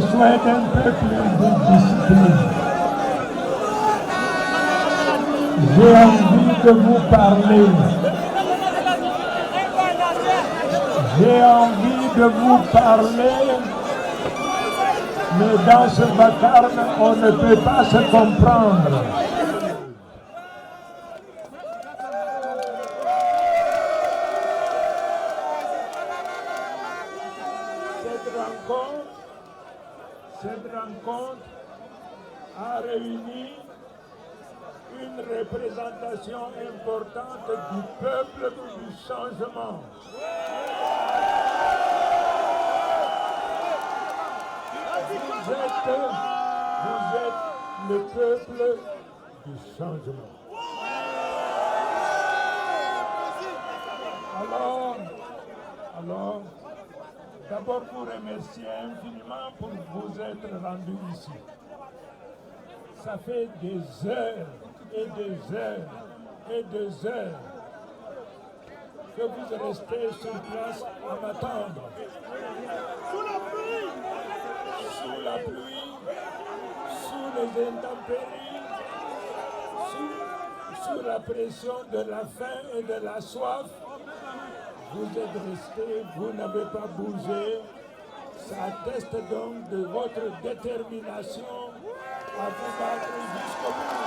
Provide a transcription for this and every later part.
souhaite un peu plus de discipline. J'ai envie de vous parler. Mais dans ce vacarme, on ne peut pas se comprendre. Cette rencontre a réuni une représentation importante du peuple du changement. Vous êtes le peuple du changement. Alors, d'abord vous remercier infiniment pour vous être rendu ici. Ça fait des heures et des heures et des heures que vous restez sur place à m'attendre. Sous la pluie, sous les intempéries, sous la pression de la faim et de la soif, vous êtes restés, vous n'avez pas bougé. Ça atteste donc de votre détermination à vous battre jusqu'au bout.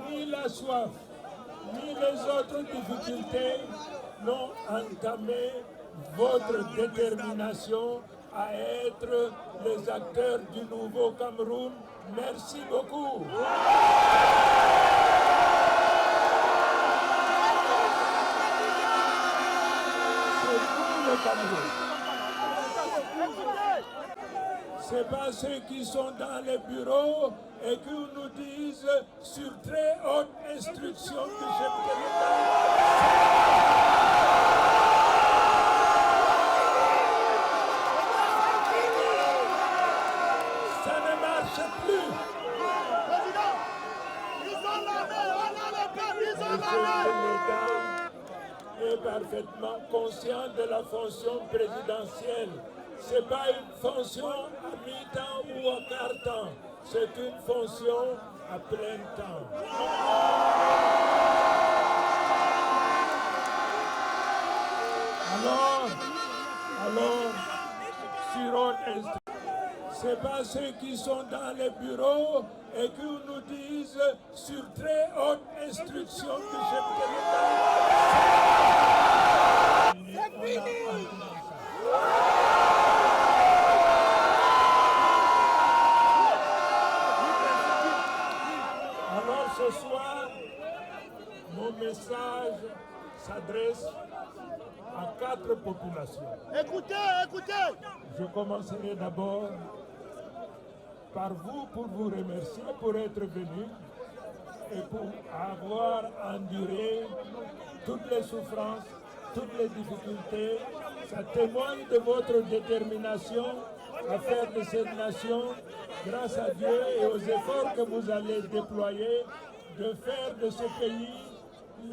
Ni la soif, ni les autres difficultés n'ont entamé votre détermination à être les acteurs du nouveau Cameroun. Merci beaucoup. C'est vous le Cameroun. C'est pas ceux qui sont dans les bureaux et qui nous disent sur très haute instruction du chef de l'État. Ça ne marche plus. Président, ils ont l'armée, on a le peuple, ils ont l'armée. Le chef de l'État est parfaitement conscient de la fonction présidentielle. Ce n'est pas une fonction à mi-temps ou à quart-temps, c'est une fonction à plein temps. Alors, sur haute instruction, ce n'est pas ceux qui sont dans les bureaux et qui nous disent sur très haute instruction du chef de l'État. Ce soir, mon message s'adresse à 4 populations. Écoutez. Je commencerai d'abord par vous pour vous remercier pour être venu et pour avoir enduré toutes les souffrances, toutes les difficultés. Ça témoigne de votre détermination à faire de cette nation, grâce à Dieu et aux efforts que vous allez déployer, de faire de ce pays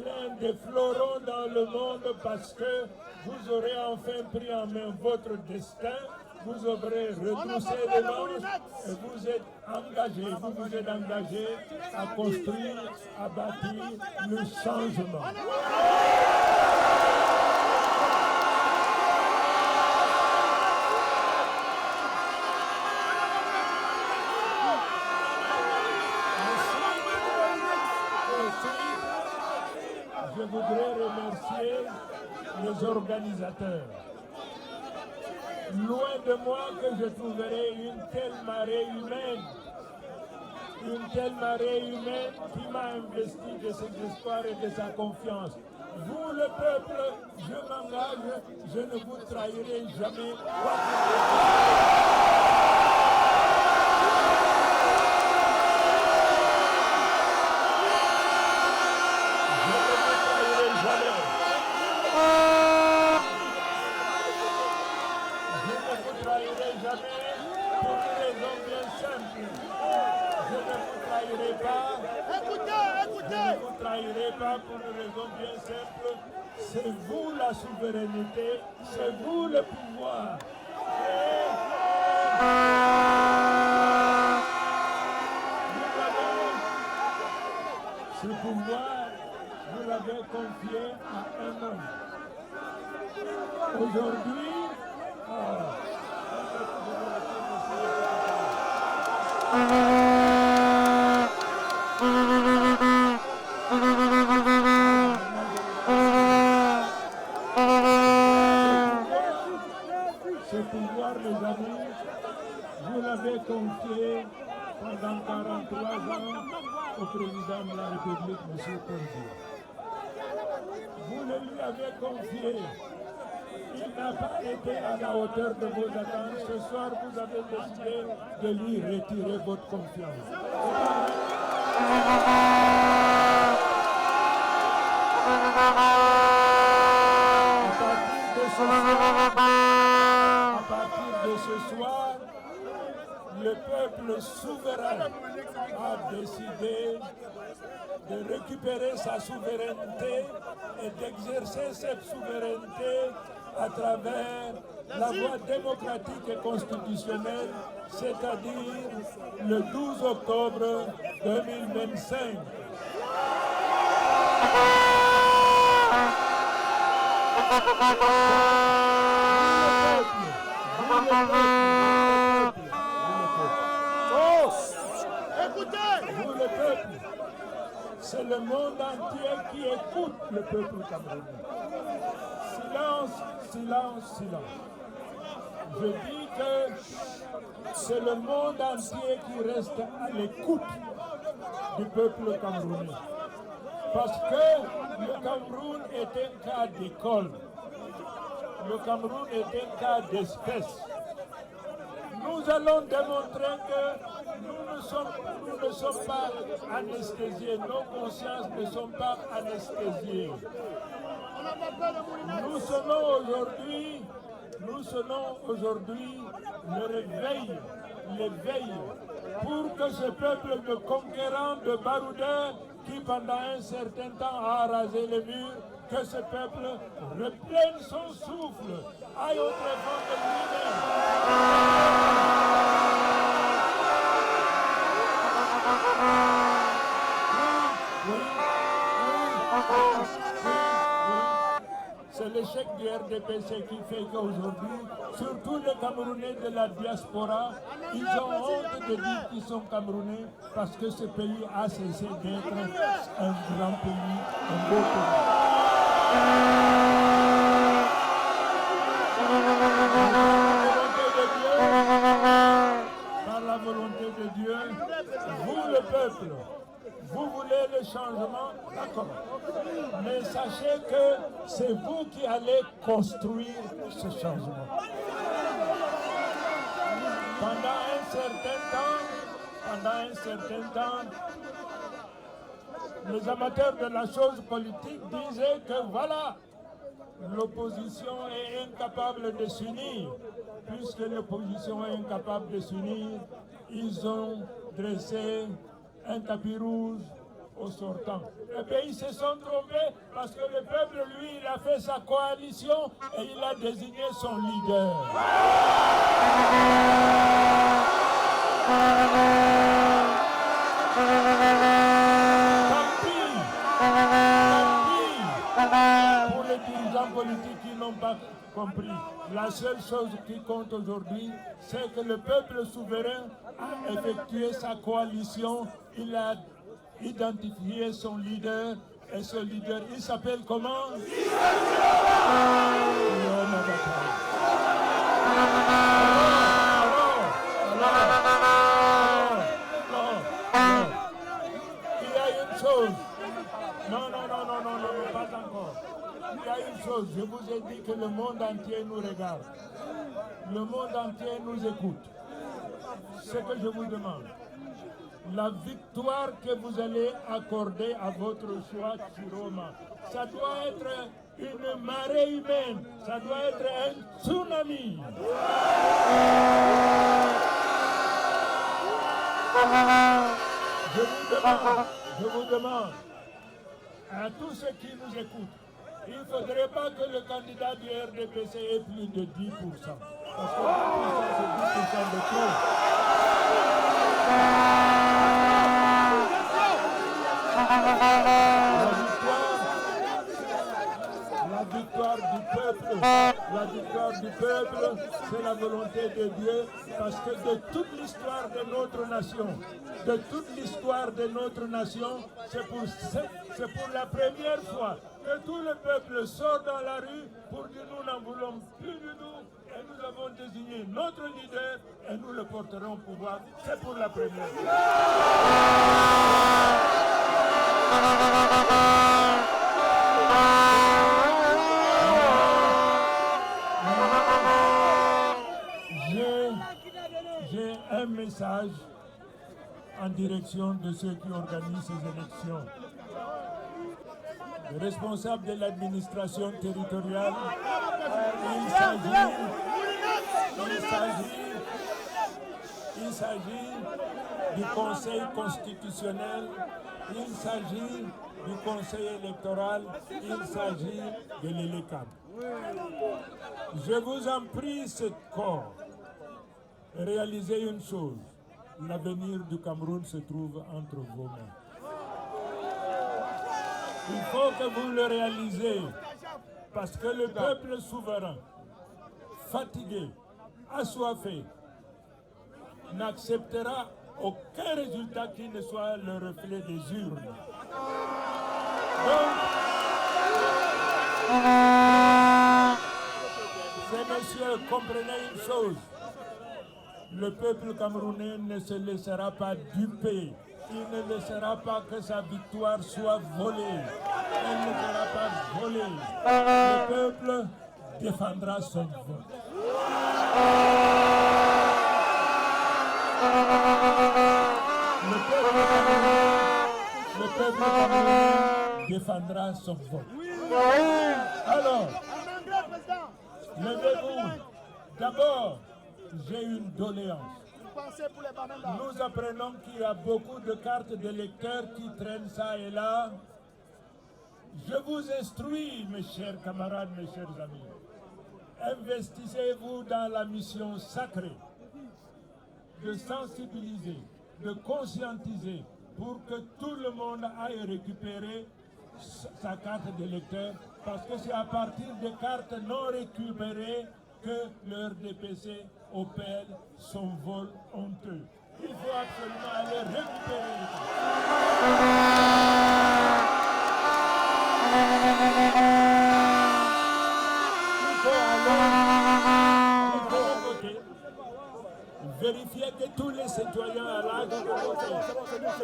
l'un des fleurons dans le monde parce que vous aurez enfin pris en main votre destin, vous aurez retroussé les manches et vous êtes engagés à construire, à bâtir le changement. Je voudrais remercier les organisateurs. Loin de moi que je trouverai une telle marée humaine qui m'a investi de ses espoirs et de sa confiance. Vous, le peuple, je m'engage, je ne vous trahirai jamais. Je ne raison bien simple. Je ne vous trahirai pas. Écoutez. Je ne vous trahirai pas pour une raison bien simple. C'est vous la souveraineté, c'est vous le pouvoir. Ce pouvoir, vous l'avez confié à un homme. Aujourd'hui, ce pouvoir, mes amis, vous l'avez confié pendant 43 ans au président de la République, M. Ponzi. Vous le lui avez confié. Il n'a pas été à la hauteur de vos attentes. Ce soir, vous avez décidé de lui retirer votre confiance. À partir de ce soir, le peuple souverain a décidé de récupérer sa souveraineté et d'exercer cette souveraineté à travers la voie démocratique et constitutionnelle, c'est-à-dire le 12 octobre 2025. Vous, le peuple, c'est le monde entier qui écoute le peuple camerounais. Silence, silence, silence. Je dis que c'est le monde entier qui reste à l'écoute du peuple camerounais. Parce que le Cameroun est un cas d'école. Le Cameroun est un cas d'espèce. Nous allons démontrer que nous ne sommes pas anesthésiés, nos consciences ne sont pas anesthésiées. Nous sonnons aujourd'hui le réveil, l'éveil, pour que ce peuple de conquérants, de baroudeurs, qui pendant un certain temps a rasé les murs, que ce peuple reprenne son souffle, aille au tréfonds de lui-même. C'est l'échec du RDPC qui fait qu'aujourd'hui, surtout les Camerounais de la diaspora, ils ont honte de dire qu'ils sont Camerounais parce que ce pays a cessé d'être un grand pays, un beau pays. Par la volonté de Dieu, vous le peuple, vous voulez le changement, d'accord. Mais sachez que c'est vous qui allez construire ce changement. Pendant un certain temps, les amateurs de la chose politique disaient que voilà, l'opposition est incapable de s'unir. Puisque l'opposition est incapable de s'unir, ils ont dressé un tapis rouge aux sortants. Eh bien, ils se sont trompés parce que le peuple, lui, il a fait sa coalition et il a désigné son leader. Tant pis pour les dirigeants politiques qui n'ont pas compris. La seule chose qui compte aujourd'hui, c'est que le peuple souverain a effectué sa coalition. Il a identifié son leader. Et ce leader, il s'appelle comment? Il y a une chose. Non, pas encore. Il y a une chose, je vous ai dit que le monde entier nous regarde. Le monde entier nous écoute. Ce que je vous demande, la victoire que vous allez accorder à votre choix Chiroma, ça doit être une marée humaine, ça doit être un tsunami. Je vous demande, à tous ceux qui nous écoutent, il ne faudrait pas que le candidat du RDPC ait plus de 10%. Parce que 10%, c'est 10% de trop. La victoire du peuple, c'est la volonté de Dieu, parce que de toute l'histoire de notre nation, c'est pour la première fois que tout le peuple sort dans la rue pour dire nous n'en voulons plus de nous, et nous avons désigné notre leader et nous le porterons au pouvoir. C'est pour la première fois. J'ai un message en direction de ceux qui organisent ces élections. Les responsables de l'administration territoriale, il s'agit du Conseil constitutionnel, il s'agit du Conseil électoral, il s'agit de l'ELECAM. Je vous en prie, ce corps, réalisez une chose. L'avenir du Cameroun se trouve entre vos mains. Il faut que vous le réalisez, parce que le peuple souverain, fatigué, assoiffé, n'acceptera aucun résultat qui ne soit le reflet des urnes. Donc, ces messieurs, comprenez une chose. Le peuple camerounais ne se laissera pas duper. Il ne laissera pas que sa victoire soit volée. Elle ne sera pas volée. Le peuple défendra son vote. Le peuple camerounais défendra son vote. Alors, levez-vous. D'abord, j'ai une doléance. Nous apprenons qu'il y a beaucoup de cartes d'électeurs qui traînent ça et là. Je vous instruis, mes chers camarades, mes chers amis. Investissez-vous dans la mission sacrée de sensibiliser, de conscientiser pour que tout le monde aille récupérer sa carte d'électeur, parce que c'est à partir des cartes non récupérées que le RDPC opère son vol honteux. Il faut absolument aller récupérer les cartes. Il faut voter. Vérifier que tous les citoyens à l'âge de voter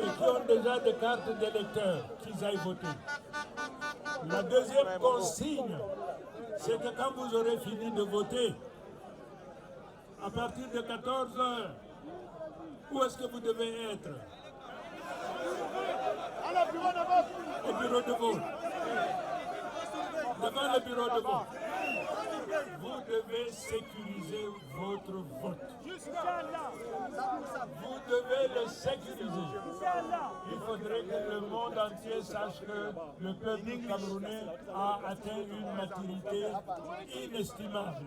et qui ont déjà des cartes d'électeurs, qu'ils aillent voter. La deuxième consigne, c'est que quand vous aurez fini de voter, à partir de 14 heures, où est-ce que vous devez être? Au bureau de vote. Devant le bureau de vote. Vous devez sécuriser votre vote. Vous devez le sécuriser. Il faudrait que le monde entier sache que le peuple camerounais a atteint une maturité inestimable.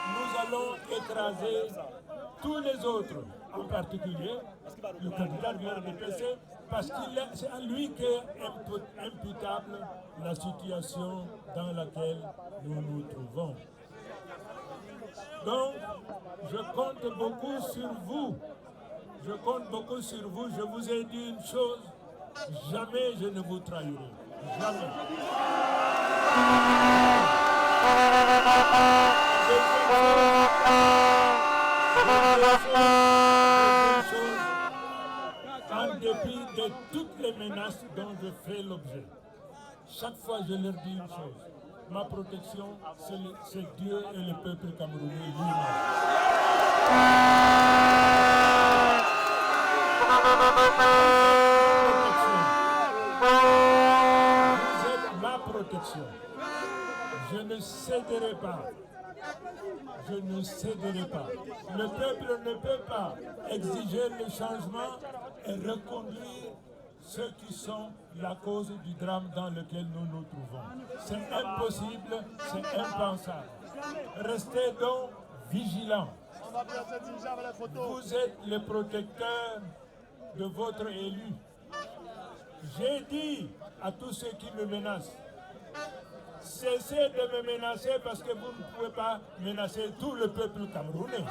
Nous allons écraser tous les autres, en particulier le candidat du RDPC, parce que c'est à lui qu'est imputable la situation dans laquelle nous nous trouvons. Donc, je compte beaucoup sur vous. Je compte beaucoup sur vous. Je vous ai dit une chose, jamais je ne vous trahirai. Jamais. En dépit de toutes les menaces dont je fais l'objet, chaque fois je leur dis une chose, ma protection, c'est Dieu et le peuple camerounais lui-même. Vous êtes ma protection. Je ne céderai pas. je ne céderai pas. Le peuple ne peut pas exiger le changement et reconduire ceux qui sont la cause du drame dans lequel nous nous trouvons. C'est impossible, c'est impensable. Restez donc vigilants. Vous êtes le protecteur de votre élu. J'ai dit à tous ceux qui me menacent, cessez de me menacer parce que vous ne pouvez pas menacer tout le peuple camerounais.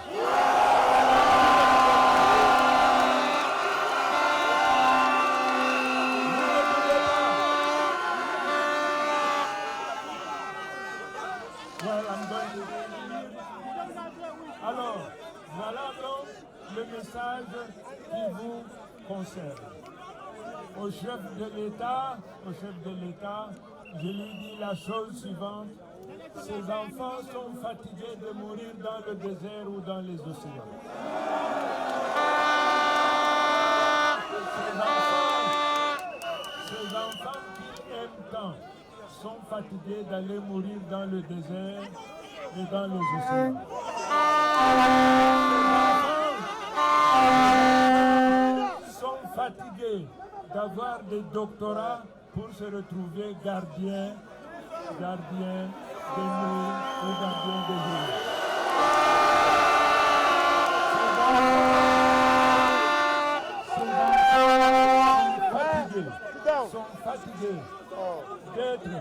Alors, voilà donc le message qui vous concerne. Au chef de l'État, je lui dis la chose suivante. Ces enfants sont fatigués de mourir dans le désert ou dans les océans. Ces enfants qui aiment tant sont fatigués d'aller mourir dans le désert et dans les océans. Sont fatigués d'avoir des doctorats pour se retrouver gardiens des nuits ou gardiens des jours. Sont fatigués d'être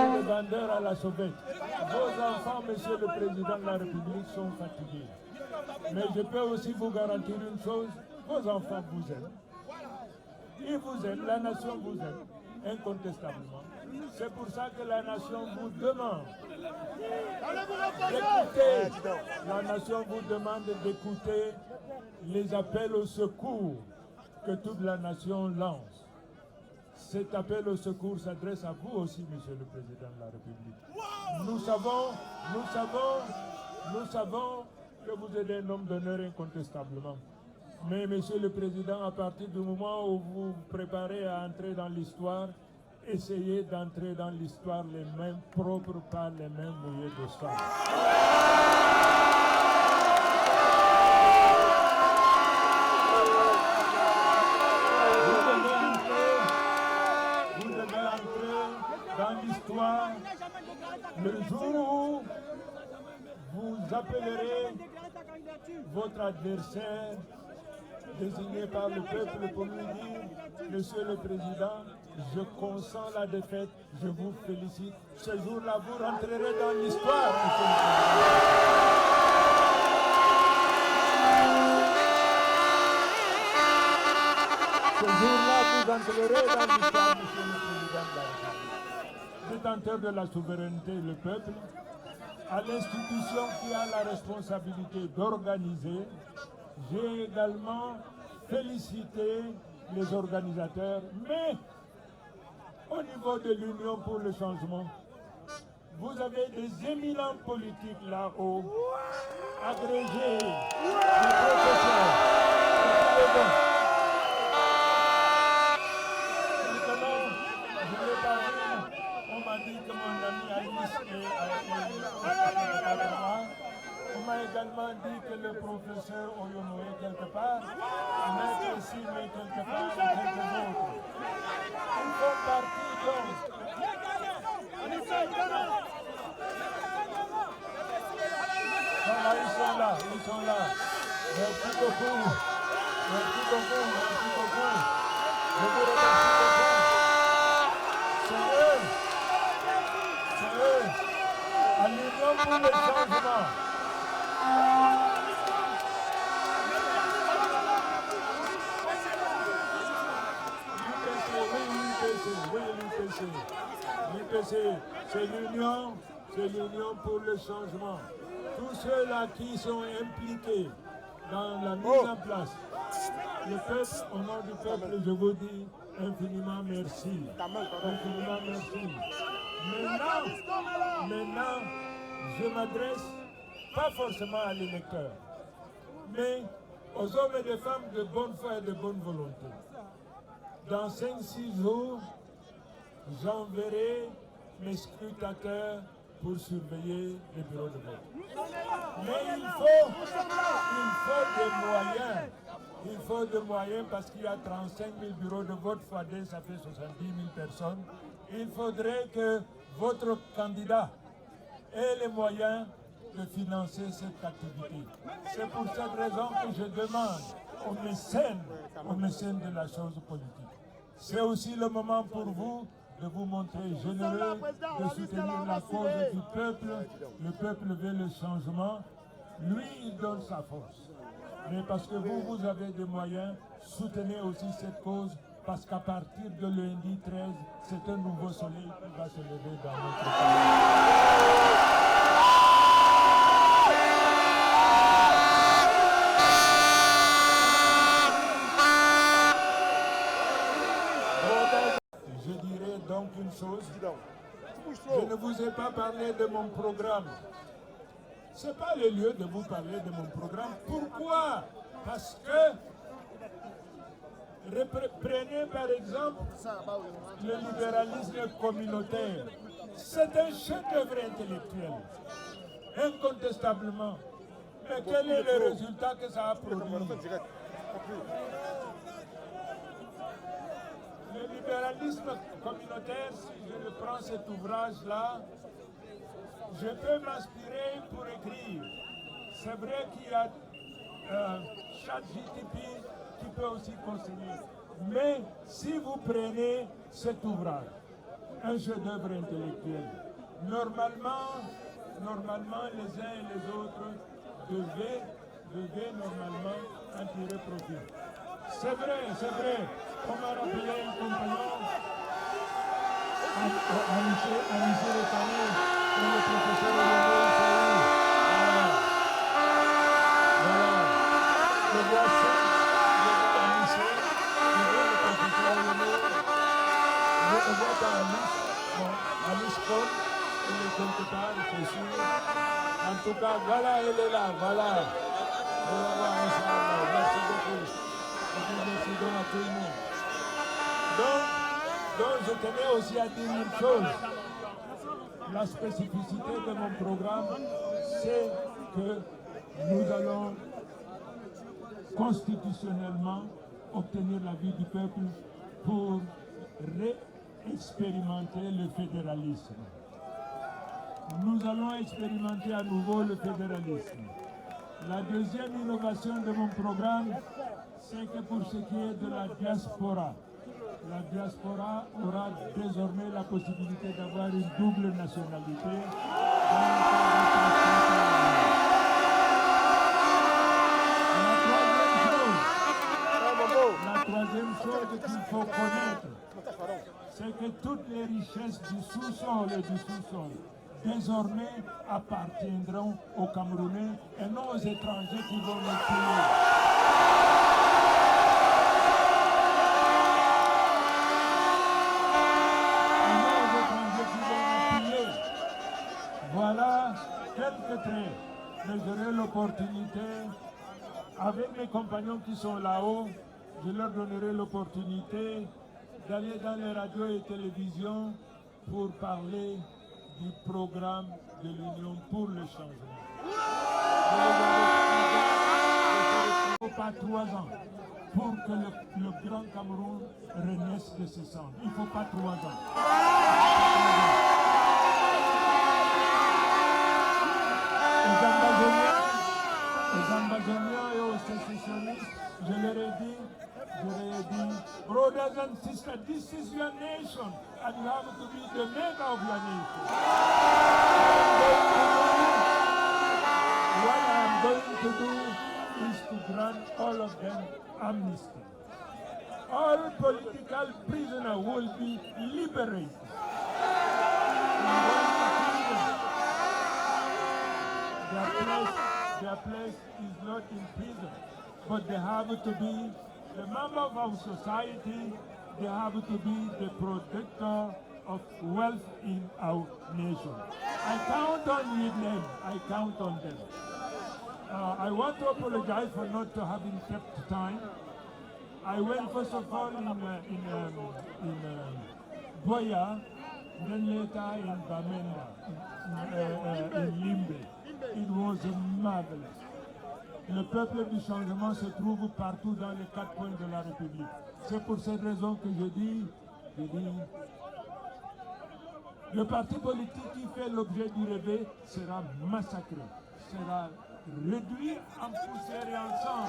le vendeur à la sauvette. Vos enfants, Monsieur le Président de la République, sont fatigués. Mais je peux aussi vous garantir une chose, vos enfants vous aiment. Ils vous aiment, la nation vous aime, incontestablement. C'est pour ça que la nation vous demande d'écouter. La nation vous demande d'écouter les appels au secours que toute la nation lance. Cet appel au secours s'adresse à vous aussi, Monsieur le Président de la République. Nous savons que vous êtes un homme d'honneur incontestablement. Mais, Monsieur le Président, à partir du moment où vous vous préparez à entrer dans l'histoire, essayez d'entrer dans l'histoire les mains propres, pas les mains mouillées de sang. Vous devez entrer dans l'histoire le jour où vous appellerez votre adversaire désigné par le peuple pour lui dire, Monsieur le Président, je consens la défaite, je vous félicite. Ce jour-là, vous rentrerez dans l'histoire, Monsieur le Président. Ce jour-là, vous entrerez dans l'histoire, Monsieur le Président de la République. Détenteur de la souveraineté, le peuple, à l'institution qui a la responsabilité d'organiser, j'ai également félicité les organisateurs, mais au niveau de l'Union pour le changement, vous avez des éminents politiques là-haut, agrégés, des professeurs. On m'a dit que mon ami Alice on m'a également dit que le professeur Oyono est quelque part, mais aussi mais quelque part et quelques autres. Ils font partie donc. Voilà, ils sont là. Merci beaucoup. Je vous remercie beaucoup. C'est eux. À l'Union pour le changement. L'UPC, c'est l'Union pour le changement. Tous ceux-là qui sont impliqués dans la mise en place. Le peuple, au nom du peuple, je vous dis infiniment merci. Infiniment merci. Maintenant, je m'adresse pas forcément à l'électeur, mais aux hommes et des femmes de bonne foi et de bonne volonté. Dans 5-6 jours, j'enverrai mes scrutateurs pour surveiller les bureaux de vote. Mais il faut des moyens. Il faut des moyens parce qu'il y a 35 000 bureaux de vote fois 2, ça fait 70 000 personnes. Il faudrait que votre candidat ait les moyens de financer cette activité. C'est pour cette raison que je demande aux mécènes de la chose politique. C'est aussi le moment pour vous de vous montrer généreux, de soutenir la cause du peuple. Le peuple veut le changement. Lui, il donne sa force. Mais parce que vous avez des moyens, soutenez aussi cette cause, parce qu'à partir de lundi 13, c'est un nouveau soleil qui va se lever dans notre pays. Je dirais donc une chose, je ne vous ai pas parlé de mon programme. Ce n'est pas le lieu de vous parler de mon programme. Pourquoi? Parce que, prenez par exemple le libéralisme communautaire. C'est un chef-d'œuvre intellectuel, incontestablement. Mais quel est le résultat que ça a produit? Le libéralisme communautaire, si je reprends cet ouvrage-là, je peux m'inspirer pour écrire. C'est vrai qu'il y a ChatGPT qui peut aussi conseiller. Mais si vous prenez cet ouvrage, un chef-d'œuvre intellectuel, normalement, les uns et les autres devaient normalement en tirer profit. C'est vrai. On m'a rappelé un compagnon, à lycée de Paris, le professeur Voilà. Je vois ça, je vois à lycée, je vois le professeur je vois à l'ISCOM, il est quelque part, c'est sûr. En tout cas, voilà, elle est là, voilà. On va voir ensemble. Merci beaucoup. Merci à tout le monde. Donc, je tenais aussi à dire une chose. La spécificité de mon programme, c'est que nous allons constitutionnellement obtenir l'avis du peuple pour réexpérimenter le fédéralisme. Nous allons expérimenter à nouveau le fédéralisme. La deuxième innovation de mon programme, c'est que pour ce qui est de la diaspora aura désormais la possibilité d'avoir une double nationalité. La troisième chose qu'il faut connaître, c'est que toutes les richesses du sous-sol et du sous-sol désormais appartiendront aux Camerounais et non aux étrangers qui vont les piller. Voilà quelques traits. Mais j'aurai l'opportunité, avec mes compagnons qui sont là-haut, je leur donnerai l'opportunité d'aller dans les radios et télévisions pour parler du programme de l'Union pour le changement. Il ne faut pas 3 ans pour que le Grand Cameroun renaisse de ses cendres. Il ne faut pas 3 ans. Aux Amazoniens et aux sécessionnistes, je leur ai dit, brothers and sisters, this is your nation, and you have to be the maker of your nation. What I am going to do is to grant all of them amnesty. All political prisoners will be liberated. Their place is not in prison, but they have to be the member of our society. They have to be the protector of wealth in our nation. I count on them. I want to apologize for not having kept time. I went first of all in Boya, then later in Bamenda, in Limbe. It was marvelous. Le peuple du changement se trouve partout dans les 4 coins de la République. C'est pour cette raison que je dis, le parti politique qui fait l'objet du réveil sera massacré, sera réduit en poussière et en sang.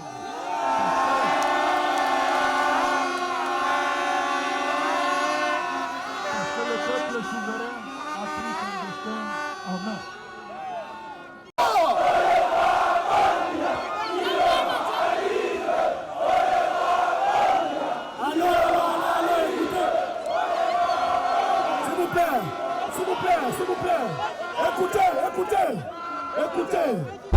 Parce que le peuple souverain a pris son destin en main. S'il vous plaît, écoutez.